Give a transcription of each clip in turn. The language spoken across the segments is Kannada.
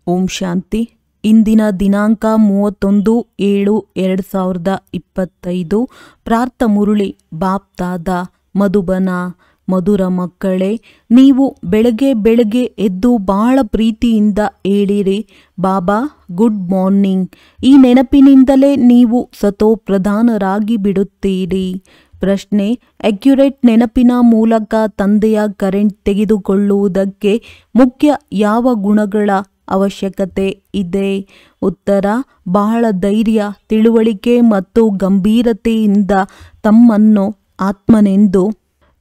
ಓಂ ಶಾಂತಿ. ಇಂದಿನ ದಿನಾಂಕ 31/7/2025. ಪ್ರಾರ್ಥ ಮುರುಳಿ ಬಾಪ್ ದಾದಾ ಮಧುಬನ. ಮಧುರ ಮಕ್ಕಳೇ, ನೀವು ಬೆಳಗ್ಗೆ ಬೆಳಗ್ಗೆ ಎದ್ದು ಬಹಳ ಪ್ರೀತಿಯಿಂದ ಹೇಳಿರಿ, ಬಾಬಾ ಗುಡ್ ಮಾರ್ನಿಂಗ್. ಈ ನೆನಪಿನಿಂದಲೇ ನೀವು ಸತೋ ಪ್ರಧಾನರಾಗಿ ಬಿಡುತ್ತೀರಿ. ಪ್ರಶ್ನೆ: ಅಕ್ಯುರೇಟ್ ನೆನಪಿನ ಮೂಲಕ ತಂದೆಯ ಕರೆಂಟ್ ತೆಗೆದುಕೊಳ್ಳುವುದಕ್ಕೆ ಮುಖ್ಯ ಯಾವ ಗುಣಗಳ ಅವಶ್ಯಕತೆ ಇದೆ? ಉತ್ತರ: ಬಹಳ ಧೈರ್ಯ, ತಿಳುವಳಿಕೆ ಮತ್ತು ಗಂಭೀರತೆಯಿಂದ ತಮ್ಮನ್ನು ಆತ್ಮನೆಂದು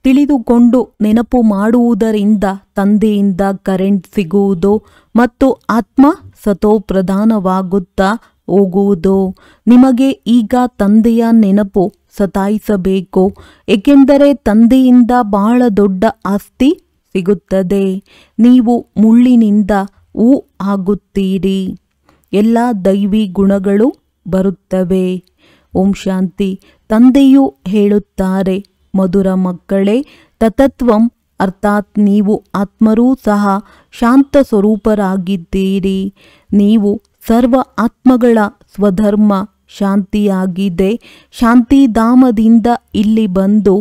ತಿಳಿದುಕೊಂಡು ನೆನಪು ಮಾಡುವುದರಿಂದ ತಂದೆಯಿಂದ ಕರೆಂಟ್ ಸಿಗುವುದು ಮತ್ತು ಆತ್ಮ ಸತೋಪ್ರಧಾನವಾಗುತ್ತಾ ಹೋಗುವುದು. ನಿಮಗೆ ಈಗ ತಂದೆಯ ನೆನಪು ಸತಾಯಿಸಬೇಕು, ಏಕೆಂದರೆ ತಂದೆಯಿಂದ ಬಹಳ ದೊಡ್ಡ ಆಸ್ತಿ ಸಿಗುತ್ತದೆ. ನೀವು ಮುಳ್ಳಿನಿಂದ ಹೂ ಆಗುತ್ತೀರಿ. ಎಲ್ಲ ದೈವಿ ಗುಣಗಳು ಬರುತ್ತವೆ. ಓಂ ಶಾಂತಿ. ತಂದೆಯು ಹೇಳುತ್ತಾರೆ, ಮಧುರ ಮಕ್ಕಳೇ, ತತತ್ವಂ ಅರ್ಥಾತ್ ನೀವು ಆತ್ಮರೂ ಸಹ ಶಾಂತ ಸ್ವರೂಪರಾಗಿದ್ದೀರಿ. ನೀವು ಸರ್ವ ಆತ್ಮಗಳ ಸ್ವಧರ್ಮ ಶಾಂತಿಯಾಗಿದೆ. ಶಾಂತಿಧಾಮದಿಂದ ಇಲ್ಲಿ ಬಂದು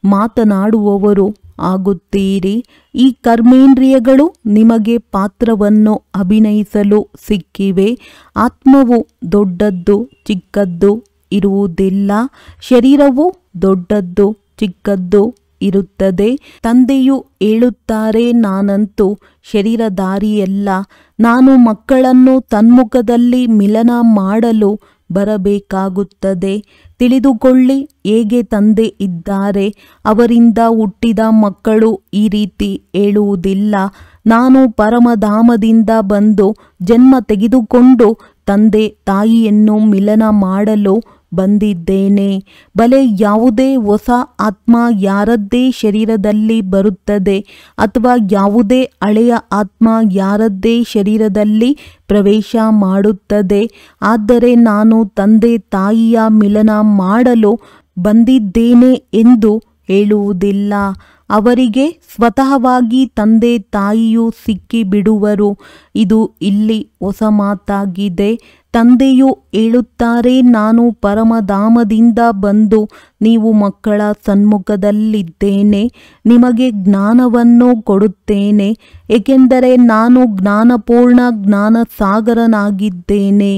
ಮಾತನಾಡುವವರು ಆಗುತ್ತೀರಿ. ಈ ಕರ್ಮೇಂದ್ರಿಯಗಳು ನಿಮಗೆ ಪಾತ್ರವನ್ನು ಅಭಿನಯಿಸಲು ಸಿಕ್ಕಿವೆ. ಆತ್ಮವು ದೊಡ್ಡದ್ದು ಚಿಕ್ಕದ್ದು ಇರುವುದಿಲ್ಲ, ಶರೀರವು ದೊಡ್ಡದ್ದು ಚಿಕ್ಕದ್ದು ಇರುತ್ತದೆ. ತಂದೆಯು ಹೇಳುತ್ತಾರೆ, ನಾನಂತೂ ಶರೀರಧಾರಿಯಲ್ಲ, ನಾನು ಮಕ್ಕಳನ್ನು ತನ್ಮುಖದಲ್ಲಿ ಮಿಲನ ಮಾಡಲು ಬರಬೇಕಾಗುತ್ತದೆ. ತಿಳಿದುಕೊಳ್ಳಿ, ಹೇಗೆ ತಂದೆ ಇದ್ದಾರೆ. ಅವರಿಂದ ಹುಟ್ಟಿದ ಮಕ್ಕಳು ಈ ರೀತಿ ಹೇಳುವುದಿಲ್ಲ, ನಾನು ಪರಮಧಾಮದಿಂದ ಬಂದು ಜನ್ಮ ತೆಗೆದುಕೊಂಡು ತಂದೆ ತಾಯಿಯನ್ನು ಮಿಲನ ಮಾಡಲು ಬಂದಿದ್ದೇನೆ. ಬಲೆ ಯಾವುದೇ ಹೊಸ ಆತ್ಮ ಯಾರದ್ದೇ ಶರೀರದಲ್ಲಿ ಬರುತ್ತದೆ ಅಥವಾ ಯಾವುದೇ ಹಳೆಯ ಆತ್ಮ ಯಾರದ್ದೇ ಶರೀರದಲ್ಲಿ ಪ್ರವೇಶ ಮಾಡುತ್ತದೆ. ಆದರೆ ನಾನು ತಂದೆ ತಾಯಿಯ ಮಿಲನ ಮಾಡಲು ಬಂದಿದ್ದೇನೆ ಎಂದು ಹೇಳುವುದಿಲ್ಲ. ಅವರಿಗೆ ಸ್ವತಃವಾಗಿ ತಂದೆ ತಾಯಿಯು ಸಿಕ್ಕಿ ಬಿಡುವರು. ಇದು ಇಲ್ಲಿ ಹೊಸ ಮಾತಾಗಿದೆ. ತಂದೆಯು ಹೇಳುತ್ತಾರೆ, ನಾನು ಪರಮಧಾಮದಿಂದ ಬಂದು ನೀವು ಮಕ್ಕಳ ಸನ್ಮುಖದಲ್ಲಿದ್ದೇನೆ. ನಿಮಗೆ ಜ್ಞಾನವನ್ನು ಕೊಡುತ್ತೇನೆ, ಏಕೆಂದರೆ ನಾನು ಜ್ಞಾನಪೂರ್ಣ ಜ್ಞಾನ ಸಾಗರನಾಗಿದ್ದೇನೆ.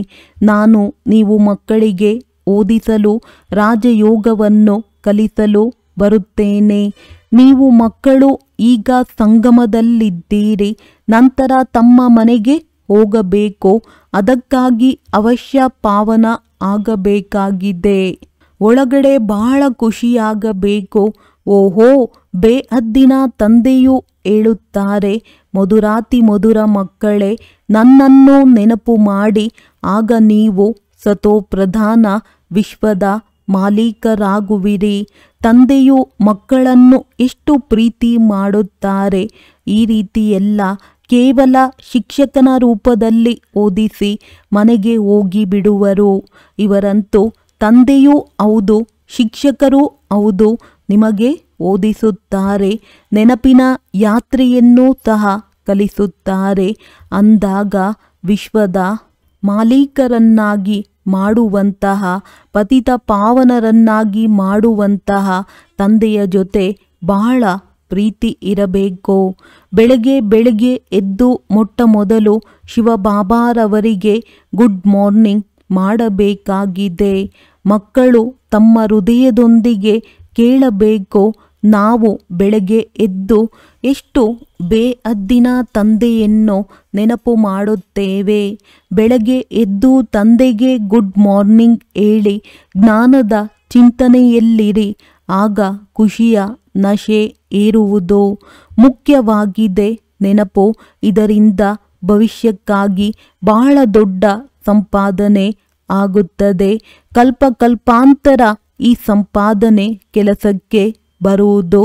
ನಾನು ನೀವು ಮಕ್ಕಳಿಗೆ ಓದಿಸಲು ರಾಜಯೋಗವನ್ನು ಕಲಿಸಲು ಬರುತ್ತೇನೆ. ನೀವು ಮಕ್ಕಳು ಈಗ ಸಂಗಮದಲ್ಲಿದ್ದೀರಿ, ನಂತರ ತಮ್ಮ ಮನೆಗೆ ಹೋಗಬೇಕು. ಅದಕ್ಕಾಗಿ ಅವಶ್ಯ ಪಾವನ ಆಗಬೇಕಾಗಿದೆ. ಒಳಗಡೆ ಬಹಳ ಖುಷಿಯಾಗಬೇಕು. ಓಹೋ, ಬೇಹದ್ದಿನ ತಂದೆಯು ಹೇಳುತ್ತಾರೆ, ಮಧುರಾತಿ ಮಧುರ ಮಕ್ಕಳೇ, ನನ್ನನ್ನು ನೆನಪು ಮಾಡಿ, ಆಗ ನೀವು ಸತೋಪ್ರಧಾನ ವಿಶ್ವದ ಮಾಲೀಕರಾಗುವಿರಿ. ತಂದೆಯು ಮಕ್ಕಳನ್ನು ಎಷ್ಟು ಪ್ರೀತಿ ಮಾಡುತ್ತಾರೆ. ಈ ರೀತಿಯೆಲ್ಲ ಕೇವಲ ಶಿಕ್ಷಕನ ರೂಪದಲ್ಲಿ ಓದಿಸಿ ಮನೆಗೆ ಹೋಗಿ ಬಿಡುವರು. ಇವರಂತೂ ತಂದೆಯೂ ಹೌದು, ಶಿಕ್ಷಕರೂ ಹೌದು, ನಿಮಗೆ ಓದಿಸುತ್ತಾರೆ, ನೆನಪಿನ ಯಾತ್ರೆಯನ್ನು ಸಹ ಕಲಿಸುತ್ತಾರೆ. ಅಂದಾಗ ವಿಶ್ವದ ಮಾಲೀಕರನ್ನಾಗಿ ಮಾಡುವಂತಹ, ಪತಿತ ಪಾವನರನ್ನಾಗಿ ಮಾಡುವಂತಹ ತಂದೆಯ ಜೊತೆ ಬಹಳ ಪ್ರೀತಿ ಇರಬೇಕು. ಬೆಳಗ್ಗೆ ಬೆಳಗ್ಗೆ ಎದ್ದು ಮೊಟ್ಟ ಮೊದಲು ಶಿವಬಾಬಾರವರಿಗೆ ಗುಡ್ ಮಾರ್ನಿಂಗ್ ಮಾಡಬೇಕಾಗಿದೆ. ಮಕ್ಕಳು ತಮ್ಮ ಹೃದಯದೊಂದಿಗೆ ಕೇಳಬೇಕು, ನಾವು ಬೆಳಗ್ಗೆ ಎದ್ದು ಎಷ್ಟು ಬೇಹದ್ದಿನ ತಂದೆಯನ್ನು ನೆನಪು ಮಾಡುತ್ತೇವೆ. ಬೆಳಗ್ಗೆ ಎದ್ದು ತಂದೆಗೆ ಗುಡ್ ಮಾರ್ನಿಂಗ್ ಹೇಳಿ ಜ್ಞಾನದ ಚಿಂತನೆಯಲ್ಲಿರಿ. ಆಗ ಖುಷಿಯ ನಶೆ ಏರುವುದು. ಮುಖ್ಯವಾಗಿದೆ ನೆನಪು. ಇದರಿಂದ ಭವಿಷ್ಯಕ್ಕಾಗಿ ಬಹಳ ದೊಡ್ಡ ಸಂಪಾದನೆ ಆಗುತ್ತದೆ. ಕಲ್ಪಕಲ್ಪಾಂತರ ಈ ಸಂಪಾದನೆ ಕೆಲಸಕ್ಕೆ ಬರುವುದು.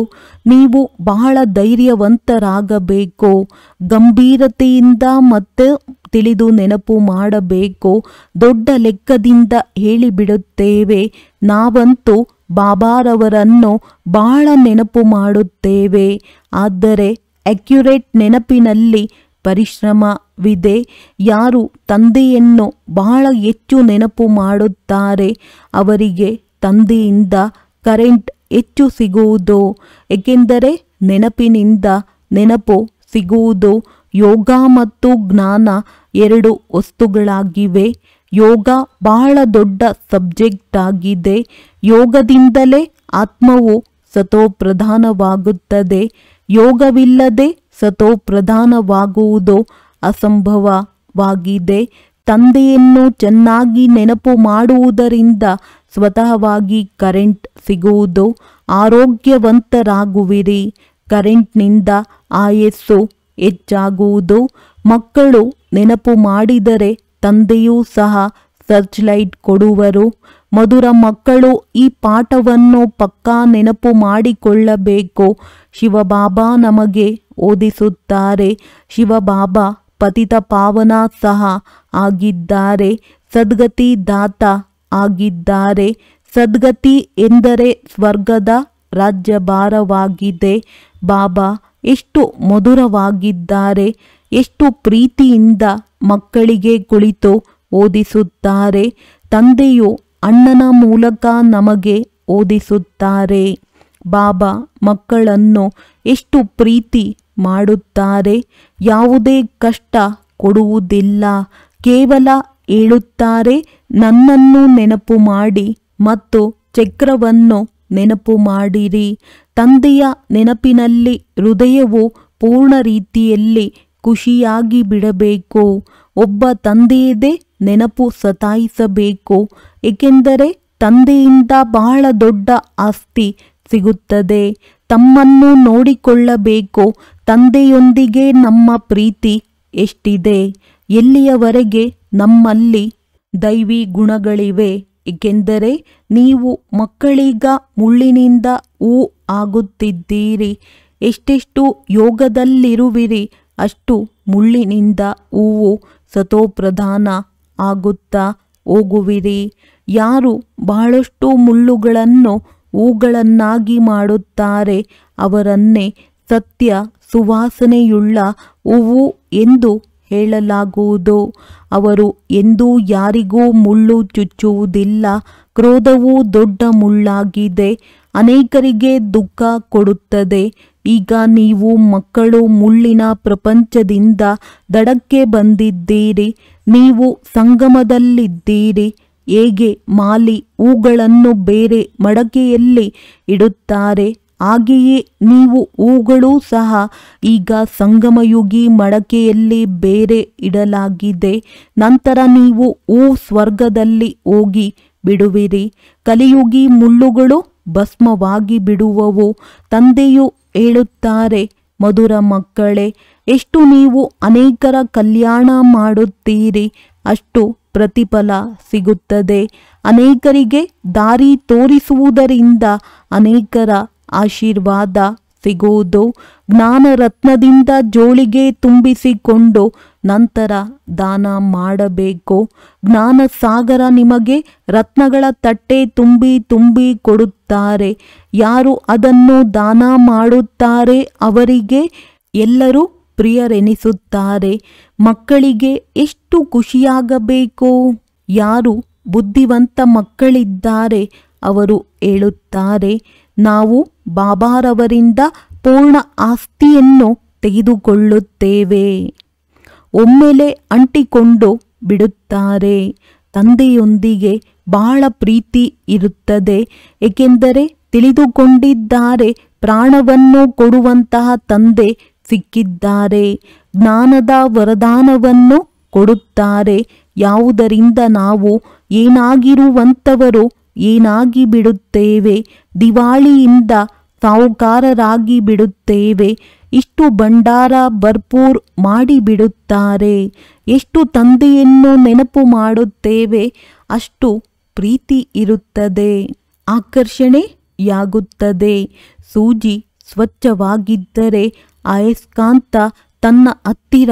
ನೀವು ಬಹಳ ಧೈರ್ಯವಂತರಾಗಬೇಕು. ಗಂಭೀರತೆಯಿಂದ ಮತ್ತೆ ತಿಳಿದು ನೆನಪು ಮಾಡಬೇಕು. ದೊಡ್ಡ ಲೆಕ್ಕದಿಂದ ಹೇಳಿಬಿಡುತ್ತೇವೆ, ನಾವಂತೂ ಬಾಬಾರವರನ್ನು ಬಹಳ ನೆನಪು ಮಾಡುತ್ತೇವೆ. ಆದರೆ ಅಕ್ಯುರೇಟ್ ನೆನಪಿನಲ್ಲಿ ಪರಿಶ್ರಮವಿದೆ. ಯಾರು ತಂದೆಯನ್ನು ಬಹಳ ಹೆಚ್ಚು ನೆನಪು ಮಾಡುತ್ತಾರೆ ಅವರಿಗೆ ತಂದೆಯಿಂದ ಕರೆಂಟ್ ಹೆಚ್ಚು ಸಿಗುವುದು. ಏಕೆಂದರೆ ನೆನಪಿನಿಂದ ನೆನಪು ಸಿಗುವುದು. ಯೋಗ ಮತ್ತು ಜ್ಞಾನ ಎರಡು ವಸ್ತುಗಳಾಗಿವೆ. ಯೋಗ ಬಹಳ ದೊಡ್ಡ ಸಬ್ಜೆಕ್ಟ್ ಆಗಿದೆ. ಯೋಗದಿಂದಲೇ ಆತ್ಮವು ಸತೋಪ್ರಧಾನವಾಗುತ್ತದೆ. ಯೋಗವಿಲ್ಲದೆ ಸತೋಪ್ರಧಾನವಾಗುವುದು ಅಸಂಭವವಾಗಿದೆ. ತಂದೆಯನ್ನು ಚೆನ್ನಾಗಿ ನೆನಪು ಮಾಡುವುದರಿಂದ ಸ್ವತಃವಾಗಿ ಕರೆಂಟ್ ಸಿಗುವುದು. ಆರೋಗ್ಯವಂತರಾಗುವಿರಿ. ಕರೆಂಟ್ನಿಂದ ಆಯಸ್ಸು ಹೆಚ್ಚಾಗುವುದು. ಮಕ್ಕಳು ನೆನಪು ಮಾಡಿದರೆ ತಂದೆಯೂ ಸಹ ಸರ್ಚ್ ಲೈಟ್ ಕೊಡುವರು. ಮಧುರ ಮಕ್ಕಳು ಈ ಪಾಠವನ್ನು ಪಕ್ಕಾ ನೆನಪು ಮಾಡಿಕೊಳ್ಳಬೇಕು. ಶಿವಬಾಬಾ ನಮಗೆ ಓದಿಸುತ್ತಾರೆ. ಶಿವಬಾಬಾ ಪತಿತ ಪಾವನ ಸಹ ಆಗಿದ್ದಾರೆ. ಸದ್ಗತಿ ದಾತ ಆಗಿದ್ದಾರೆ. ಸದ್ಗತಿ ಎಂದರೆ ಸ್ವರ್ಗದ ರಾಜ್ಯಭಾರವಾಗಿದೆ. ಬಾಬಾ ಎಷ್ಟು ಮಧುರವಾಗಿದ್ದಾರೆ. ಎಷ್ಟು ಪ್ರೀತಿಯಿಂದ ಮಕ್ಕಳಿಗೆ ಕುಳಿತು ಓದಿಸುತ್ತಾರೆ. ತಂದೆಯು ಅಣ್ಣನ ಮೂಲಕ ನಮಗೆ ಓದಿಸುತ್ತಾರೆ. ಬಾಬಾ ಮಕ್ಕಳನ್ನು ಎಷ್ಟು ಪ್ರೀತಿ ಮಾಡುತ್ತಾರೆ. ಯಾವುದೇ ಕಷ್ಟ ಕೊಡುವುದಿಲ್ಲ. ಕೇವಲ ಹೇಳುತ್ತಾರೆ, ನನ್ನನ್ನು ನೆನಪು ಮಾಡಿ ಮತ್ತು ಚಕ್ರವನ್ನು ನೆನಪು ಮಾಡಿರಿ. ತಂದೆಯ ನೆನಪಿನಲ್ಲಿ ಹೃದಯವು ಪೂರ್ಣ ರೀತಿಯಲ್ಲಿ ಖುಷಿಯಾಗಿ ಬಿಡಬೇಕು. ಒಬ್ಬ ತಂದೆಯದೇ ನೆನಪು ಸತಾಯಿಸಬೇಕು. ಏಕೆಂದರೆ ತಂದೆಯಿಂದ ಬಹಳ ದೊಡ್ಡ ಆಸ್ತಿ ಸಿಗುತ್ತದೆ. ತಮ್ಮನ್ನು ನೋಡಿಕೊಳ್ಳಬೇಕು. ತಂದೆಯೊಂದಿಗೆ ನಮ್ಮ ಪ್ರೀತಿ ಎಷ್ಟಿದೆ, ಎಲ್ಲಿಯವರೆಗೆ ನಮ್ಮಲ್ಲಿ ದೈವಿ ಗುಣಗಳಿವೆ. ಏಕೆಂದರೆ ನೀವು ಮಕ್ಕಳೀಗ ಮುಳ್ಳಿನಿಂದ ಹೂ ಆಗುತ್ತಿದ್ದೀರಿ. ಎಷ್ಟೆಷ್ಟು ಯೋಗದಲ್ಲಿರುವಿರಿ ಅಷ್ಟು ಮುಳ್ಳಿನಿಂದ ಹೂವು ಸತೋಪ್ರಧಾನ ಆಗುತ್ತಾ ಹೋಗುವಿರಿ. ಯಾರು ಬಹಳಷ್ಟು ಮುಳ್ಳುಗಳನ್ನು ಹೂಗಳನ್ನಾಗಿ ಮಾಡುತ್ತಾರೆ ಅವರನ್ನೇ ಸತ್ಯ ಸುವಾಸನೆಯುಳ್ಳ ಹೂವು ಎಂದು ಹೇಳಲಾಗುವುದು. ಅವರು ಎಂದೂ ಯಾರಿಗೂ ಮುಳ್ಳು ಚುಚ್ಚುವುದಿಲ್ಲ. ಕ್ರೋಧವು ದೊಡ್ಡ ಮುಳ್ಳಾಗಿದೆ. ಅನೇಕರಿಗೆ ದುಃಖ ಕೊಡುತ್ತದೆ. ಈಗ ನೀವು ಮಕ್ಕಳು ಮುಳ್ಳಿನ ಪ್ರಪಂಚದಿಂದ ದಡಕ್ಕೆ ಬಂದಿದ್ದೀರಿ. ನೀವು ಸಂಗಮದಲ್ಲಿದ್ದೀರಿ. ಹೇಗೆ ಮಾಲಿ ಹೂಗಳನ್ನು ಬೇರೆ ಮಡಕೆಯಲ್ಲಿ ಇಡುತ್ತಾರೆ ಹಾಗೆಯೇ ನೀವು ಹೂಗಳೂ ಸಹ ಈಗ ಸಂಗಮಯುಗಿ ಮಡಕೆಯಲ್ಲಿ ಬೇರೆ ಇಡಲಾಗಿದೆ. ನಂತರ ನೀವು ಹೂ ಸ್ವರ್ಗದಲ್ಲಿ ಹೋಗಿ ಬಿಡುವಿರಿ. ಕಲಿಯುಗಿ ಮುಳ್ಳುಗಳು ಭಸ್ಮವಾಗಿ ಬಿಡುವವು. ತಂದೆಯು ಹೇಳುತ್ತಾರೆ, ಮಧುರ ಮಕ್ಕಳೇ, ಎಷ್ಟು ನೀವು ಅನೇಕರ ಕಲ್ಯಾಣ ಮಾಡುತ್ತೀರಿ ಅಷ್ಟು ಪ್ರತಿಫಲ ಸಿಗುತ್ತದೆ. ಅನೇಕರಿಗೆ ದಾರಿ ತೋರಿಸುವುದರಿಂದ ಅನೇಕರ ಆಶೀರ್ವಾದ ಸಿಗುವುದು. ಜ್ಞಾನ ರತ್ನದಿಂದ ಜೋಳಿಗೆ ತುಂಬಿಸಿಕೊಂಡು ನಂತರ ದಾನ ಮಾಡಬೇಕು. ಜ್ಞಾನ ಸಾಗರ ನಿಮಗೆ ರತ್ನಗಳ ತಟ್ಟೆ ತುಂಬಿ ತುಂಬಿ ಕೊಡುತ್ತಾರೆ. ಯಾರು ಅದನ್ನು ದಾನ ಮಾಡುತ್ತಾರೆ ಅವರಿಗೆ ಎಲ್ಲರೂ ಪ್ರಿಯರೆನಿಸುತ್ತಾರೆ. ಮಕ್ಕಳಿಗೆ ಎಷ್ಟು ಖುಷಿಯಾಗಬೇಕು. ಯಾರು ಬುದ್ಧಿವಂತ ಮಕ್ಕಳಿದ್ದಾರೆ ಅವರು ಹೇಳುತ್ತಾರೆ, ನಾವು ಬಾಬಾರವರಿಂದ ಪೂರ್ಣ ಆಸ್ತಿಯನ್ನು ತೆಗೆದುಕೊಳ್ಳುತ್ತೇವೆ. ಒಮ್ಮೆಲೆ ಅಂಟಿಕೊಂಡು ಬಿಡುತ್ತಾರೆ. ತಂದೆಯೊಂದಿಗೆ ಬಹಳ ಪ್ರೀತಿ ಇರುತ್ತದೆ. ಏಕೆಂದರೆ ತಿಳಿದುಕೊಂಡಿದ್ದಾರೆ, ಪ್ರಾಣವನ್ನು ಕೊಡುವಂತಹ ತಂದೆ ಸಿಕ್ಕಿದ್ದಾರೆ. ಜ್ಞಾನದ ವರದಾನವನ್ನು ಕೊಡುತ್ತಾರೆ. ಯಾವುದರಿಂದ ನಾವು ಏನಾಗಿರುವಂಥವರು ಏನಾಗಿ ಬಿಡುತ್ತೇವೆ. ದಿವಾಳಿಯಿಂದ ಸಾಹುಕಾರರಾಗಿ ಬಿಡುತ್ತೇವೆ. ಇಷ್ಟು ಭಂಡಾರ ಭರ್ಪೂರ್ ಮಾಡಿಬಿಡುತ್ತಾರೆ. ಎಷ್ಟು ತಂದೆಯನ್ನು ನೆನಪು ಮಾಡುತ್ತೇವೆ ಅಷ್ಟು ಪ್ರೀತಿ ಇರುತ್ತದೆ. ಆಕರ್ಷಣೆಯಾಗುತ್ತದೆ. ಸೂಜಿ ಸ್ವಚ್ಛವಾಗಿದ್ದರೆ ಅಯಸ್ಕಾಂತ ತನ್ನ ಹತ್ತಿರ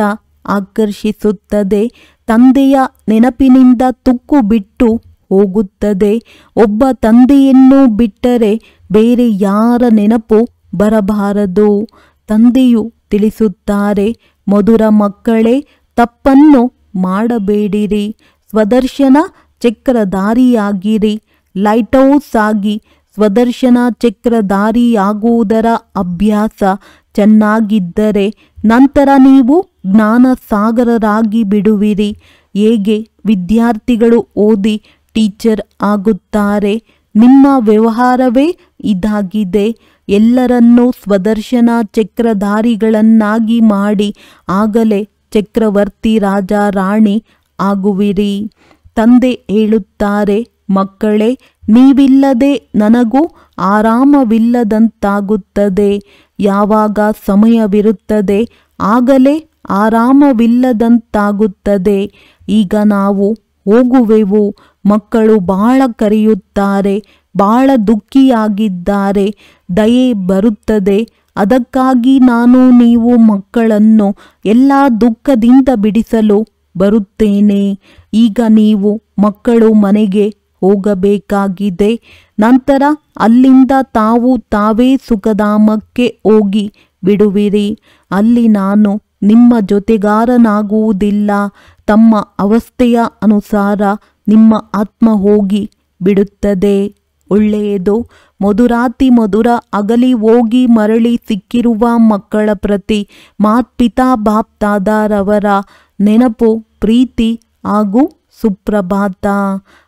ಆಕರ್ಷಿಸುತ್ತದೆ. ತಂದೆಯ ನೆನಪಿನಿಂದ ತುಕ್ಕು ಬಿಟ್ಟು ಹೋಗುತ್ತದೆ. ಒಬ್ಬ ತಂದೆಯನ್ನು ಬಿಟ್ಟರೆ ಬೇರೆ ಯಾರ ನೆನಪು ಬರಬಾರದು. ತಂದೆಯು ತಿಳಿಸುತ್ತಾರೆ, ಮಧುರ ಮಕ್ಕಳೇ, ತಪ್ಪನ್ನು ಮಾಡಬೇಡಿರಿ. ಸ್ವದರ್ಶನ ಚಕ್ರಧಾರಿಯಾಗಿರಿ. ಲೈಟ್ ಹೌಸ್ ಆಗಿ ಸ್ವದರ್ಶನ ಚಕ್ರಧಾರಿಯಾಗುವುದರ ಅಭ್ಯಾಸ ಚೆನ್ನಾಗಿದ್ದರೆ ನಂತರ ನೀವು ಜ್ಞಾನ ಸಾಗರರಾಗಿ ಬಿಡುವಿರಿ. ಹೇಗೆ ವಿದ್ಯಾರ್ಥಿಗಳು ಓದಿ ಟೀಚರ್ ಆಗುತ್ತಾರೆ, ನಿಮ್ಮ ವ್ಯವಹಾರವೇ ಇದಾಗಿದೆ. ಎಲ್ಲರನ್ನೂ ಸ್ವದರ್ಶನ ಚಕ್ರಧಾರಿಗಳನ್ನಾಗಿ ಮಾಡಿ ಆಗಲೇ ಚಕ್ರವರ್ತಿ ರಾಜ ರಾಣಿ ಆಗುವಿರಿ. ತಂದೆ ಹೇಳುತ್ತಾರೆ, ಮಕ್ಕಳೇ, ನೀವಿಲ್ಲದೆ ನನಗೂ ಆರಾಮವಿಲ್ಲದಂತಾಗುತ್ತದೆ. ಯಾವಾಗ ಸಮಯವಿರುತ್ತದೆ ಆಗಲೇ ಆರಾಮವಿಲ್ಲದಂತಾಗುತ್ತದೆ. ಈಗ ನಾವು ಹೋಗುವೆವು. ಮಕ್ಕಳು ಬಹಳ ಕರೆಯುತ್ತಾರೆ, ಬಹಳ ದುಃಖಿಯಾಗಿದ್ದಾರೆ, ದಯೆ ಬರುತ್ತದೆ. ಅದಕ್ಕಾಗಿ ನಾನು ನೀವು ಮಕ್ಕಳನ್ನು ಎಲ್ಲ ದುಃಖದಿಂದ ಬಿಡಿಸಲು ಬರುತ್ತೇನೆ. ಈಗ ನೀವು ಮಕ್ಕಳು ಮನೆಗೆ ಹೋಗಬೇಕಾಗಿದೆ. ನಂತರ ಅಲ್ಲಿಂದ ತಾವೇ ಸುಖಧಾಮಕ್ಕೆ ಹೋಗಿ ಬಿಡುವಿರಿ. ಅಲ್ಲಿ ನಾನು ನಿಮ್ಮ ಜೊತೆಗಾರನಾಗುವುದಿಲ್ಲ. ತಮ್ಮ ಅವಸ್ಥೆಯ ಅನುಸಾರ ನಿಮ್ಮ ಆತ್ಮ ಹೋಗಿ ಬಿಡುತ್ತದೆ. ಒಳ್ಳೆಯದು. ಮಧುರಾತಿ ಮಧುರ ಅಗಲಿ ಹೋಗಿ ಮರಳಿ ಸಿಕ್ಕಿರುವ ಮಕ್ಕಳ ಪ್ರತಿ ಮಾತ್ಪಿತಾ ಬಾಪ್ದಾದಾರವರ ನೆನಪು, ಪ್ರೀತಿ ಹಾಗೂ ಸುಪ್ರಭಾತ.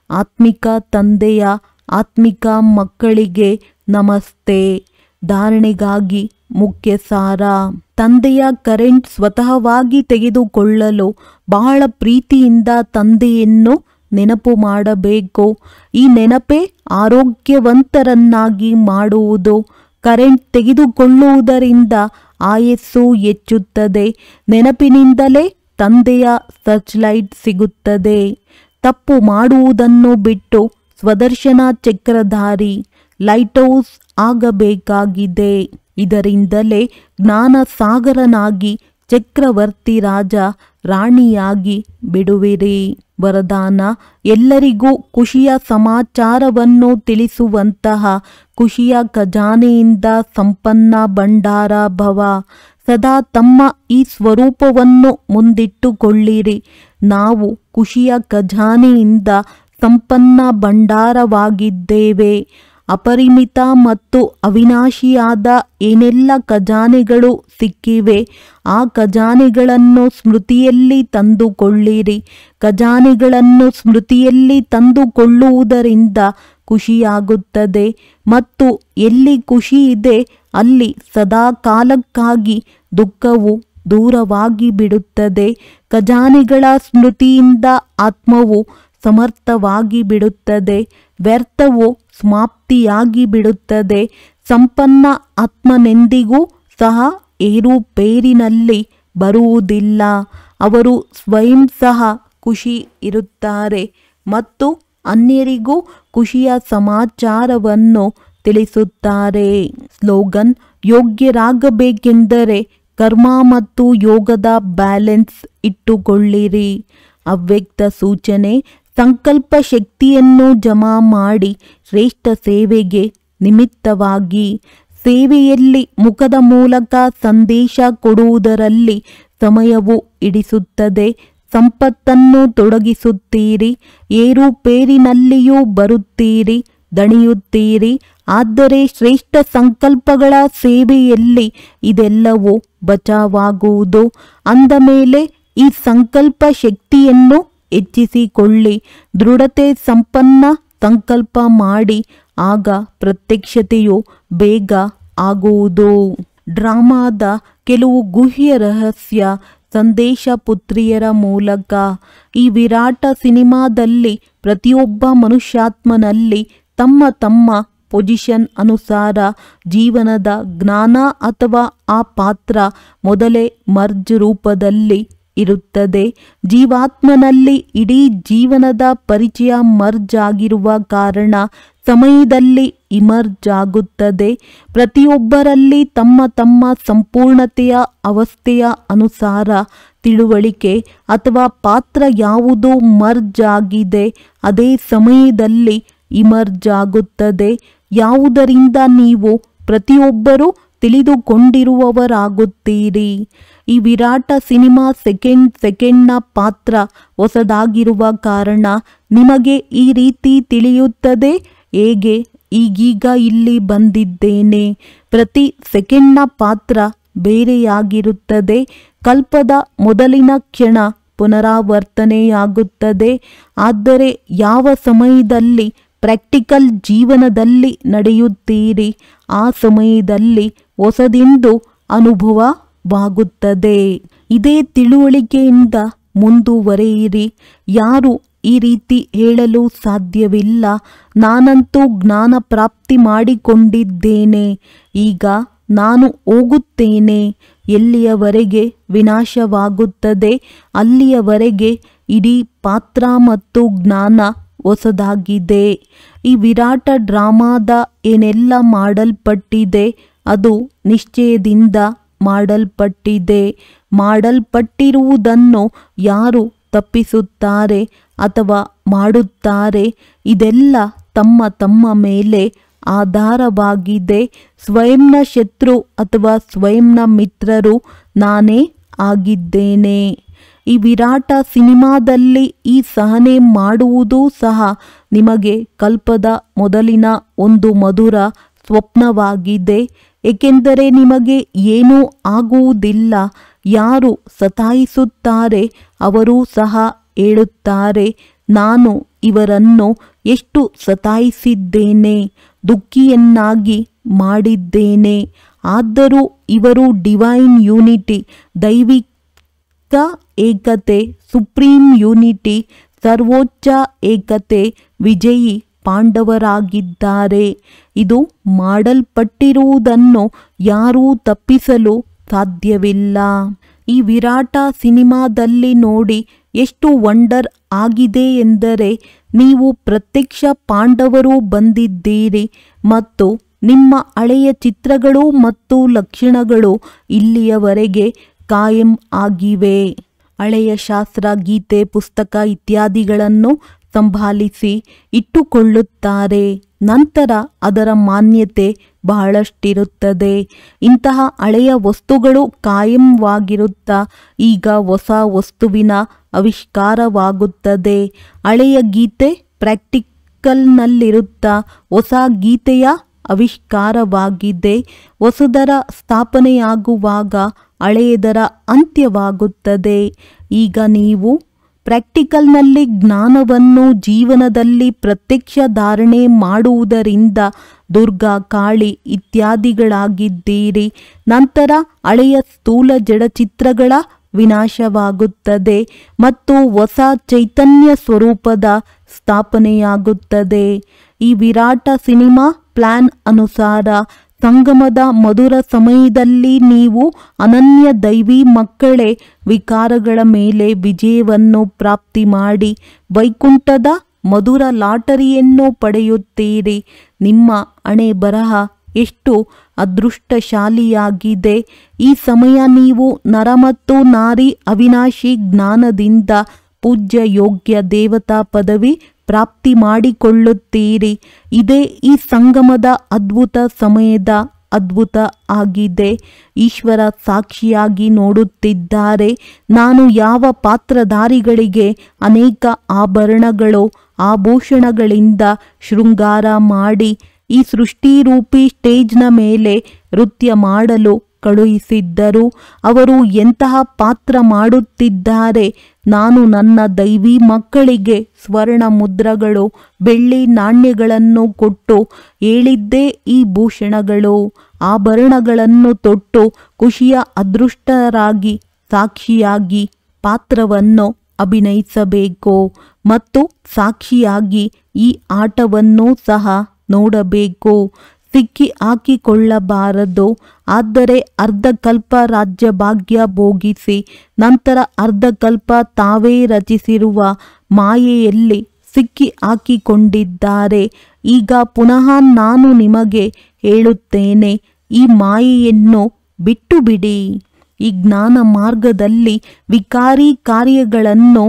ಆತ್ಮಿಕ ತಂದೆಯ ಆತ್ಮಿಕ ಮಕ್ಕಳಿಗೆ ನಮಸ್ತೆ. ಧಾರಣೆಗಾಗಿ ಮುಖ್ಯ ಸಾರ. ತಂದೆಯ ಕರೆಂಟ್ ಸ್ವತಃವಾಗಿ ತೆಗೆದುಕೊಳ್ಳಲು ಬಹಳ ಪ್ರೀತಿಯಿಂದ ತಂದೆಯನ್ನು ನೆನಪು ಮಾಡಬೇಕು. ಈ ನೆನಪೇ ಆರೋಗ್ಯವಂತರನ್ನಾಗಿ ಮಾಡುವುದು. ಕರೆಂಟ್ ತೆಗೆದುಕೊಳ್ಳುವುದರಿಂದ ಆಯಸ್ಸು ಹೆಚ್ಚುತ್ತದೆ. ನೆನಪಿನಿಂದಲೇ ತಂದೆಯ ಸರ್ಚ್ ಲೈಟ್ ಸಿಗುತ್ತದೆ. ತಪ್ಪು ಮಾಡುವುದನ್ನು ಬಿಟ್ಟು ಸ್ವದರ್ಶನ ಚಕ್ರಧಾರಿ ಲೈಟ್ ಹೌಸ್ ಆಗಬೇಕಾಗಿದೆ. ಇದರಿಂದಲೇ ಜ್ಞಾನ ಸಾಗರನಾಗಿ ಚಕ್ರವರ್ತಿ ರಾಜ ರಾಣಿಯಾಗಿ ಬಿಡುವಿರಿ. ವರದಾನ: ಎಲ್ಲರಿಗೂ ಖುಷಿಯ ಸಮಾಚಾರವನ್ನು ತಿಳಿಸುವಂತಹ ಖುಷಿಯ ಖಜಾನೆಯಿಂದ ಸಂಪನ್ನ ಭಂಡಾರ ಭವ. ಸದಾ ತಮ್ಮ ಈ ಸ್ವರೂಪವನ್ನು ಮುಂದಿಟ್ಟುಕೊಳ್ಳಿರಿ. ನಾವು ಖುಷಿಯ ಖಜಾನೆಯಿಂದ ಸಂಪನ್ನ ಭಂಡಾರವಾಗಿದ್ದೇವೆ. ಅಪರಿಮಿತ ಮತ್ತು ಅವಿನಾಶಿಯಾದ ಏನೆಲ್ಲ ಖಜಾನೆಗಳು ಸಿಕ್ಕಿವೆ ಆ ಖಜಾನೆಗಳನ್ನು ಸ್ಮೃತಿಯಲ್ಲಿ ತಂದುಕೊಳ್ಳಿರಿ. ಖಜಾನೆಗಳನ್ನು ಸ್ಮೃತಿಯಲ್ಲಿ ತಂದುಕೊಳ್ಳುವುದರಿಂದ ಖುಷಿಯಾಗುತ್ತದೆ ಮತ್ತು ಎಲ್ಲಿ ಖುಷಿ ಇದೆ ಅಲ್ಲಿ ಸದಾ ಕಾಲಕ್ಕಾಗಿ ದುಃಖವು ದೂರವಾಗಿ ಬಿಡುತ್ತದೆ. ಖಜಾನೆಗಳ ಸ್ಮೃತಿಯಿಂದ ಆತ್ಮವು ಸಮರ್ಥವಾಗಿ ಬಿಡುತ್ತದೆ. ವ್ಯರ್ಥವು ಸಮಾಪ್ತಿಯಾಗಿ ಬಿಡುತ್ತದೆ. ಸಂಪನ್ನ ಆತ್ಮನೆಂದಿಗೂ ಸಹ ಏರುಪೇರಿನಲ್ಲಿ ಬರುವುದಿಲ್ಲ. ಅವರು ಸ್ವಯಂ ಸಹ ಖುಷಿ ಇರುತ್ತಾರೆ ಮತ್ತು ಅನ್ಯರಿಗೂ ಖುಷಿಯ ಸಮಾಚಾರವನ್ನು ತಿಳಿಸುತ್ತಾರೆ. ಸ್ಲೋಗನ್: ಯೋಗ್ಯರಾಗಬೇಕೆಂದರೆ ಕರ್ಮ ಮತ್ತು ಯೋಗದ ಬ್ಯಾಲೆನ್ಸ್ ಇಟ್ಟುಕೊಳ್ಳಿರಿ. ಅವ್ಯಕ್ತ ಸೂಚನೆ: ಸಂಕಲ್ಪ ಶಕ್ತಿಯನ್ನು ಜಮಾ ಮಾಡಿ ಶ್ರೇಷ್ಠ ಸೇವೆಗೆ ನಿಮಿತ್ತವಾಗಿ. ಸೇವೆಯಲ್ಲಿ ಮುಖದ ಮೂಲಕ ಸಂದೇಶ ಕೊಡುವುದರಲ್ಲಿ ಸಮಯವು ಹಿಡಿಸುತ್ತದೆ. ಸಂಪತ್ತನ್ನು ತೊಡಗಿಸುತ್ತೀರಿ. ಏರುಪೇರಿನಲ್ಲಿಯೂ ಬರುತ್ತೀರಿ, ದಣಿಯುತ್ತೀರಿ. ಆದರೆ ಶ್ರೇಷ್ಠ ಸಂಕಲ್ಪಗಳ ಸೇವೆಯಲ್ಲಿ ಇದೆಲ್ಲವೂ ಬಚಾವಾಗುವುದು. ಅಂದ ಮೇಲೆ ಈ ಸಂಕಲ್ಪ ಶಕ್ತಿಯನ್ನು ಹೆಚ್ಚಿಸಿಕೊಳ್ಳಿ. ದೃಢತೆ ಸಂಪನ್ನ ಸಂಕಲ್ಪ ಮಾಡಿ. ಆಗ ಪ್ರತ್ಯಕ್ಷತೆಯು ಬೇಗ ಆಗುವುದು. ಡ್ರಾಮಾದ ಕೆಲವು ಗುಹ್ಯ ರಹಸ್ಯ ಸಂದೇಶ ಪುತ್ರಿಯರ ಮೂಲಕ. ಈ ವಿರಾಟ ಸಿನಿಮಾದಲ್ಲಿ ಪ್ರತಿಯೊಬ್ಬ ಮನುಷ್ಯಾತ್ಮನಲ್ಲಿ ತಮ್ಮ ತಮ್ಮ ಪೊಸಿಷನ್ ಅನುಸಾರ ಜೀವನದ ಜ್ಞಾನ ಅಥವಾ ಆ ಪಾತ್ರ ಮೊದಲೇ ಮರ್ಜ್ ರೂಪದಲ್ಲಿ ಇರುತ್ತದೆ. ಜೀವಾತ್ಮನಲ್ಲಿ ಇಡೀ ಜೀವನದ ಪರಿಚಯ ಮರ್ಜ್ ಆಗಿರುವ ಕಾರಣ ಸಮಯದಲ್ಲಿ ಇಮರ್ಜ್ ಆಗುತ್ತದೆ. ಪ್ರತಿಯೊಬ್ಬರಲ್ಲಿ ತಮ್ಮ ತಮ್ಮ ಸಂಪೂರ್ಣತೆಯ ಅವಸ್ಥೆಯ ಅನುಸಾರ ತಿಳುವಳಿಕೆ ಅಥವಾ ಪಾತ್ರ ಯಾವುದು ಮರ್ಜ್ ಆಗಿದೆ ಅದೇ ಸಮಯದಲ್ಲಿ ಇಮರ್ಜ್ ಆಗುತ್ತದೆ. ಯಾವುದರಿಂದ ನೀವು ಪ್ರತಿಯೊಬ್ಬರೂ ತಿಳಿದುಕೊಂಡಿರುವವರಾಗುತ್ತೀರಿ. ಈ ವಿರಾಟ ಸಿನಿಮಾ ಸೆಕೆಂಡ್ನ ಪಾತ್ರ ಹೊಸದಾಗಿರುವ ಕಾರಣ ನಿಮಗೆ ಈ ರೀತಿ ತಿಳಿಯುತ್ತದೆ. ಹೇಗೆ ಈಗೀಗ ಇಲ್ಲಿ ಬಂದಿದ್ದೇನೆ. ಪ್ರತಿ ಸೆಕೆಂಡ್ನ ಪಾತ್ರ ಬೇರೆಯಾಗಿರುತ್ತದೆ. ಕಲ್ಪದ ಮೊದಲಿನ ಕ್ಷಣ ಪುನರಾವರ್ತನೆಯಾಗುತ್ತದೆ. ಆದರೆ ಯಾವ ಸಮಯದಲ್ಲಿ ಪ್ರಾಕ್ಟಿಕಲ್ ಜೀವನದಲ್ಲಿ ನಡೆಯುತ್ತೀರಿ ಆ ಸಮಯದಲ್ಲಿ ಹೊಸದೆಂದು ಅನುಭವವಾಗುತ್ತದೆ. ಇದೇ ತಿಳುವಳಿಕೆಯಿಂದ ಮುಂದುವರೆಯಿರಿ. ಯಾರು ಈ ರೀತಿ ಹೇಳಲು ಸಾಧ್ಯವಿಲ್ಲ. ನಾನಂತೂ ಜ್ಞಾನ ಪ್ರಾಪ್ತಿ ಮಾಡಿಕೊಂಡಿದ್ದೇನೆ. ಈಗ ನಾನು ಹೋಗುತ್ತೇನೆ. ಎಲ್ಲಿಯವರೆಗೆ ವಿನಾಶವಾಗುತ್ತದೆ ಅಲ್ಲಿಯವರೆಗೆ ಇಡೀ ಪಾತ್ರ ಮತ್ತು ಜ್ಞಾನ ಹೊಸದಾಗಿದೆ. ಈ ವಿರಾಟ ಡ್ರಾಮಾದ ಏನೆಲ್ಲ ಮಾಡಲ್ಪಟ್ಟಿದೆ ಅದು ನಿಶ್ಚಯದಿಂದ ಮಾಡಲ್ಪಟ್ಟಿದೆ. ಮಾಡಲ್ಪಟ್ಟಿರುವುದನ್ನು ಯಾರು ತಪ್ಪಿಸುತ್ತಾರೆ ಅಥವಾ ಮಾಡುತ್ತಾರೆ? ಇದೆಲ್ಲ ತಮ್ಮ ತಮ್ಮ ಮೇಲೆ ಆಧಾರವಾಗಿದೆ. ಸ್ವಯಂನ ಶತ್ರು ಅಥವಾ ಸ್ವಯಂನ ಮಿತ್ರರು ನಾನೇ ಆಗಿದ್ದೇನೆ. ಈ ವಿರಾಟ ಸಿನಿಮಾದಲ್ಲಿ ಈ ಸಹನೆ ಮಾಡುವುದೂ ಸಹ ನಿಮಗೆ ಕಲ್ಪದ ಮೊದಲಿನ ಒಂದು ಮಧುರ ಸ್ವಪ್ನವಾಗಿದೆ. ಏಕೆಂದರೆ ನಿಮಗೆ ಏನೂ ಆಗುವುದಿಲ್ಲ. ಯಾರು ಸತಾಯಿಸುತ್ತಾರೆ ಅವರೂ ಸಹ ಹೇಳುತ್ತಾರೆ, ನಾನು ಇವರನ್ನು ಎಷ್ಟು ಸತಾಯಿಸಿದ್ದೇನೆ, ದುಃಖಿಯನ್ನಾಗಿ ಮಾಡಿದ್ದೇನೆ. ಆದರೂ ಇವರು ಡಿವೈನ್ ಯೂನಿಟಿ, ದೈವಿಕ ಏಕತೆ, ಸುಪ್ರೀಂ ಯೂನಿಟಿ, ಸರ್ವೋಚ್ಚ ಏಕತೆ, ವಿಜಯಿ ಪಾಂಡವರಾಗಿದ್ದಾರೆ. ಇದು ಮಾಡಲ್ಪಟ್ಟಿರುವುದನ್ನು ಯಾರೂ ತಪ್ಪಿಸಲು ಸಾಧ್ಯವಿಲ್ಲ. ಈ ವಿರಾಟ ಸಿನಿಮಾದಲ್ಲಿ ನೋಡಿ ಎಷ್ಟು ವಂಡರ್ ಆಗಿದೆ ಎಂದರೆ ನೀವು ಪ್ರತ್ಯಕ್ಷ ಪಾಂಡವರು ಬಂದಿದ್ದೀರಿ ಮತ್ತು ನಿಮ್ಮ ಹಳೆಯ ಚಿತ್ರಗಳು ಮತ್ತು ಲಕ್ಷಣಗಳು ಇಲ್ಲಿಯವರೆಗೆ ಕಾಯಂ ಆಗಿವೆ. ಹಳೆಯ ಶಾಸ್ತ್ರ, ಗೀತೆ, ಪುಸ್ತಕ ಇತ್ಯಾದಿಗಳನ್ನು ಸಂಭಾಲಿಸಿ ಇಟ್ಟುಕೊಳ್ಳುತ್ತಾರೆ. ನಂತರ ಅದರ ಮಾನ್ಯತೆ ಬಹಳಷ್ಟಿರುತ್ತದೆ. ಇಂತಹ ಹಳೆಯ ವಸ್ತುಗಳು ಕಾಯಂವಾಗಿರುತ್ತಾ ಈಗ ಹೊಸ ವಸ್ತುವಿನ ಆವಿಷ್ಕಾರವಾಗುತ್ತದೆ. ಹಳೆಯ ಗೀತೆ ಪ್ರಾಕ್ಟಿಕಲ್ನಲ್ಲಿರುತ್ತಾ ಹೊಸ ಗೀತೆಯ ಆವಿಷ್ಕಾರವಾಗಿದೆ. ಹೊಸದರ ಸ್ಥಾಪನೆಯಾಗುವಾಗ ಹಳೆಯದರ ಅಂತ್ಯವಾಗುತ್ತದೆ. ಈಗ ನೀವು ಪ್ರಾಕ್ಟಿಕಲ್ನಲ್ಲಿ ಜ್ಞಾನವನ್ನು ಜೀವನದಲ್ಲಿ ಪ್ರತ್ಯಕ್ಷ ಧಾರಣೆ ಮಾಡುವುದರಿಂದ ದುರ್ಗಾ, ಕಾಳಿ ಇತ್ಯಾದಿಗಳಾಗಿದ್ದೀರಿ. ನಂತರ ಹಳೆಯ ಸ್ಥೂಲ ಜಡಚಿತ್ರಗಳ ವಿನಾಶವಾಗುತ್ತದೆ ಮತ್ತು ಹೊಸ ಚೈತನ್ಯ ಸ್ವರೂಪದ ಸ್ಥಾಪನೆಯಾಗುತ್ತದೆ. ಈ ವಿರಾಟ ಸಿನಿಮಾ ಪ್ಲಾನ್ ಅನುಸಾರ ಸಂಗಮದ ಮಧುರ ಸಮಯದಲ್ಲಿ ನೀವು ಅನನ್ಯ ದೈವಿ ಮಕ್ಕಳೇ ವಿಕಾರಗಳ ಮೇಲೆ ವಿಜಯವನ್ನು ಪ್ರಾಪ್ತಿ ಮಾಡಿ ವೈಕುಂಠದ ಮಧುರ ಲಾಟರಿಯನ್ನು ಪಡೆಯುತ್ತೀರಿ. ನಿಮ್ಮ ಹಣೆ ಬರಹ ಎಷ್ಟು ಅದೃಷ್ಟಶಾಲಿಯಾಗಿದೆ. ಈ ಸಮಯ ನೀವು ನರ ಮತ್ತು ನಾರಿ ಅವಿನಾಶಿ ಜ್ಞಾನದಿಂದ ಪೂಜ್ಯ ಯೋಗ್ಯ ದೇವತಾ ಪದವಿ ಪ್ರಾಪ್ತಿ ಮಾಡಿಕೊಳ್ಳುತ್ತೀರಿ. ಇದೇ ಈ ಸಂಗಮದ ಅದ್ಭುತ ಸಮಯದ ಅದ್ಭುತ ಆಗಿದೆ. ಈಶ್ವರ ಸಾಕ್ಷಿಯಾಗಿ ನೋಡುತ್ತಿದ್ದಾರೆ. ನಾನು ಯಾವ ಪಾತ್ರಧಾರಿಗಳಿಗೆ ಅನೇಕ ಆಭರಣಗಳು, ಆಭೂಷಣಗಳಿಂದ ಶೃಂಗಾರ ಮಾಡಿ ಈ ಸೃಷ್ಟಿರೂಪಿ ಸ್ಟೇಜ್ನ ಮೇಲೆ ನೃತ್ಯ ಮಾಡಲು ಕಳುಹಿಸಿದ್ದರು. ಅವರು ಎಂತಹ ಪಾತ್ರ ಮಾಡುತ್ತಿದ್ದಾರೆ. ನಾನು ನನ್ನ ದೈವಿ ಮಕ್ಕಳಿಗೆ ಸ್ವರ್ಣ ಮುದ್ರಗಳು, ಬೆಳ್ಳಿ ನಾಣ್ಯಗಳನ್ನು ಕೊಟ್ಟು ಹೇಳಿದ್ದೇ ಈ ಭೂಷಣಗಳು, ಆಭರಣಗಳನ್ನು ತೊಟ್ಟು ಖುಷಿಯ ಅದೃಷ್ಟರಾಗಿ ಸಾಕ್ಷಿಯಾಗಿ ಪಾತ್ರವನ್ನು ಅಭಿನಯಿಸಬೇಕು ಮತ್ತು ಸಾಕ್ಷಿಯಾಗಿ ಈ ಆಟವನ್ನು ಸಹ ನೋಡಬೇಕು. ಸಿಕ್ಕಿ ಹಾಕಿಕೊಳ್ಳಬಾರದು. ಆದರೆ ಅರ್ಧಕಲ್ಪ ರಾಜ್ಯ ಭಾಗ್ಯ ಭೋಗಿಸಿ ನಂತರ ಅರ್ಧಕಲ್ಪ ತಾವೇ ರಚಿಸಿರುವ ಮಾಯೆಯಲ್ಲಿ ಸಿಕ್ಕಿ ಹಾಕಿಕೊಂಡಿದ್ದಾರೆ. ಈಗ ಪುನಃ ನಾನು ನಿಮಗೆ ಹೇಳುತ್ತೇನೆ, ಈ ಮಾಯೆಯನ್ನು ಬಿಟ್ಟು ಬಿಡಿ. ಈ ಜ್ಞಾನ ಮಾರ್ಗದಲ್ಲಿ ವಿಕಾರಿ ಕಾರ್ಯಗಳನ್ನು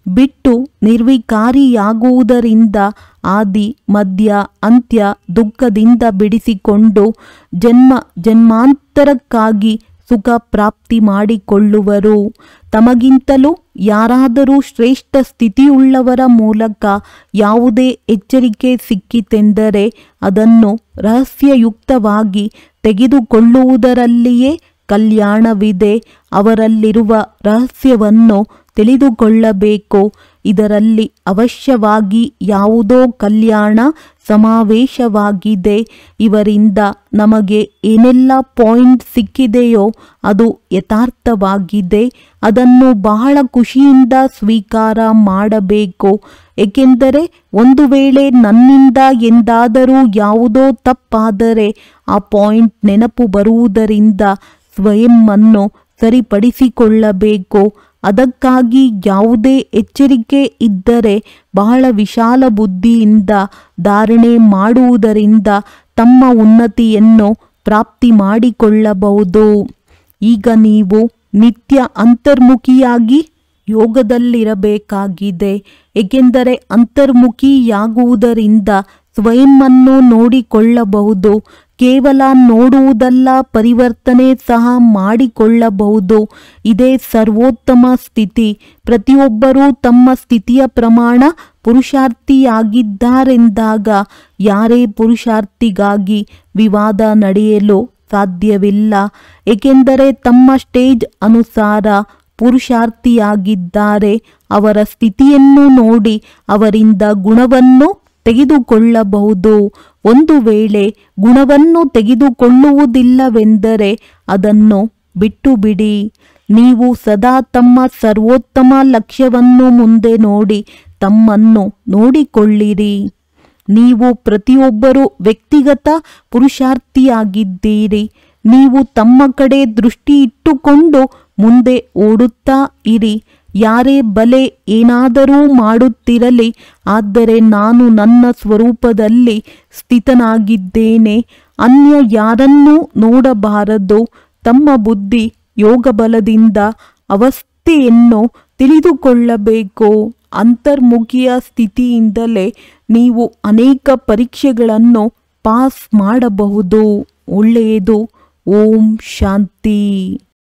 ಬಿಟ್ಟು ನಿರ್ವಿಕಾರಿಯಾಗುವುದರಿಂದ ಆದಿ ಮಧ್ಯ ಅಂತ್ಯ ದುಃಖದಿಂದ ಬಿಡಿಸಿಕೊಂಡು ಜನ್ಮ ಜನ್ಮಾಂತರಕ್ಕಾಗಿ ಸುಖ ಪ್ರಾಪ್ತಿ ಮಾಡಿಕೊಳ್ಳುವರು. ತಮಗಿಂತಲೂ ಯಾರಾದರೂ ಶ್ರೇಷ್ಠ ಸ್ಥಿತಿಯುಳ್ಳವರ ಮೂಲಕ ಯಾವುದೇ ಎಚ್ಚರಿಕೆ ಸಿಕ್ಕಿತೆಂದರೆ ಅದನ್ನು ರಹಸ್ಯಯುಕ್ತವಾಗಿ ತೆಗೆದುಕೊಳ್ಳುವುದರಲ್ಲಿಯೇ ಕಲ್ಯಾಣವಿದೆ. ಅವರಲ್ಲಿರುವ ರಹಸ್ಯವನ್ನು ತಿಳಿದುಕೊಳ್ಳಬೇಕು. ಇದರಲ್ಲಿ ಅವಶ್ಯವಾಗಿ ಯಾವುದೋ ಕಲ್ಯಾಣ ಸಮಾವೇಶವಾಗಿದೆ. ಇವರಿಂದ ನಮಗೆ ಏನೆಲ್ಲ ಪಾಯಿಂಟ್ ಸಿಕ್ಕಿದೆಯೋ ಅದು ಯಥಾರ್ಥವಾಗಿದೆ. ಅದನ್ನು ಬಹಳ ಖುಷಿಯಿಂದ ಸ್ವೀಕಾರ ಮಾಡಬೇಕು. ಏಕೆಂದರೆ ಒಂದು ವೇಳೆ ನನ್ನಿಂದ ಎಂದಾದರೂ ಯಾವುದೋ ತಪ್ಪಾದರೆ ಆ ಪಾಯಿಂಟ್ ನೆನಪು ಬರುವುದರಿಂದ ಸ್ವಯಂವನ್ನು ಸರಿಪಡಿಸಿಕೊಳ್ಳಬೇಕು. ಅದಕ್ಕಾಗಿ ಯಾವುದೇ ಎಚ್ಚರಿಕೆ ಇದ್ದರೆ ಬಹಳ ವಿಶಾಲ ಬುದ್ಧಿಯಿಂದ ಧಾರಣೆ ಮಾಡುವುದರಿಂದ ತಮ್ಮ ಉನ್ನತಿಯನ್ನು ಪ್ರಾಪ್ತಿ ಮಾಡಿಕೊಳ್ಳಬಹುದು. ಈಗ ನೀವು ನಿತ್ಯ ಅಂತರ್ಮುಖಿಯಾಗಿ ಯೋಗದಲ್ಲಿರಬೇಕಾಗಿದೆ. ಏಕೆಂದರೆ ಅಂತರ್ಮುಖಿಯಾಗುವುದರಿಂದ ಸ್ವಯಂವನ್ನು ನೋಡಿಕೊಳ್ಳಬಹುದು. ಕೇವಲ ನೋಡುವುದಲ್ಲ, ಪರಿವರ್ತನೆ ಸಹ ಮಾಡಿಕೊಳ್ಳಬಹುದು. ಇದೇ ಸರ್ವೋತ್ತಮ ಸ್ಥಿತಿ. ಪ್ರತಿಯೊಬ್ಬರೂ ತಮ್ಮ ಸ್ಥಿತಿಯ ಪ್ರಮಾಣ ಪುರುಷಾರ್ಥಿಯಾಗಿದ್ದಾರೆಂದಾಗ ಯಾರೇ ಪುರುಷಾರ್ಥಿಗಾಗಿ ವಿವಾದ ನಡೆಯಲು ಸಾಧ್ಯವಿಲ್ಲ. ಏಕೆಂದರೆ ತಮ್ಮ ಸ್ಟೇಜ್ ಅನುಸಾರ ಪುರುಷಾರ್ಥಿಯಾಗಿದ್ದಾರೆ. ಅವರ ಸ್ಥಿತಿಯನ್ನು ನೋಡಿ ಅವರಿಂದ ಗುಣವನ್ನು ತೆಗೆದುಕೊಳ್ಳಬಹುದು. ಒಂದು ವೇಳೆ ಗುಣವನ್ನು ತೆಗೆದುಕೊಳ್ಳುವುದಿಲ್ಲವೆಂದರೆ ಅದನ್ನು ಬಿಟ್ಟು ಬಿಡಿ. ನೀವು ಸದಾ ತಮ್ಮ ಸರ್ವೋತ್ತಮ ಲಕ್ಷ್ಯವನ್ನು ಮುಂದೆ ನೋಡಿ ತಮ್ಮನ್ನು ನೋಡಿಕೊಳ್ಳಿರಿ. ನೀವು ಪ್ರತಿಯೊಬ್ಬರೂ ವ್ಯಕ್ತಿಗತ ಪುರುಷಾರ್ಥಿಯಾಗಿದ್ದೀರಿ. ನೀವು ತಮ್ಮ ಕಡೆ ದೃಷ್ಟಿ ಇಟ್ಟುಕೊಂಡು ಮುಂದೆ ಓಡುತ್ತಾ ಇರಿ. ಯಾರೇ ಬಲೆ ಏನಾದರೂ ಮಾಡುತ್ತಿರಲಿ, ಆದರೆ ನಾನು ನನ್ನ ಸ್ವರೂಪದಲ್ಲಿ ಸ್ಥಿತನಾಗಿದ್ದೇನೆ. ಅನ್ಯ ಯಾರನ್ನೂ ನೋಡಬಾರದು. ತಮ್ಮ ಬುದ್ಧಿ ಯೋಗಬಲದಿಂದ ಅವಸ್ಥೆಯನ್ನು ತಿಳಿದುಕೊಳ್ಳಬೇಕು. ಅಂತರ್ಮುಖಿಯ ಸ್ಥಿತಿಯಿಂದಲೇ ನೀವು ಅನೇಕ ಪರೀಕ್ಷೆಗಳನ್ನು ಪಾಸ್ ಮಾಡಬಹುದು. ಒಳ್ಳೆಯದು. ಓಂ ಶಾಂತಿ.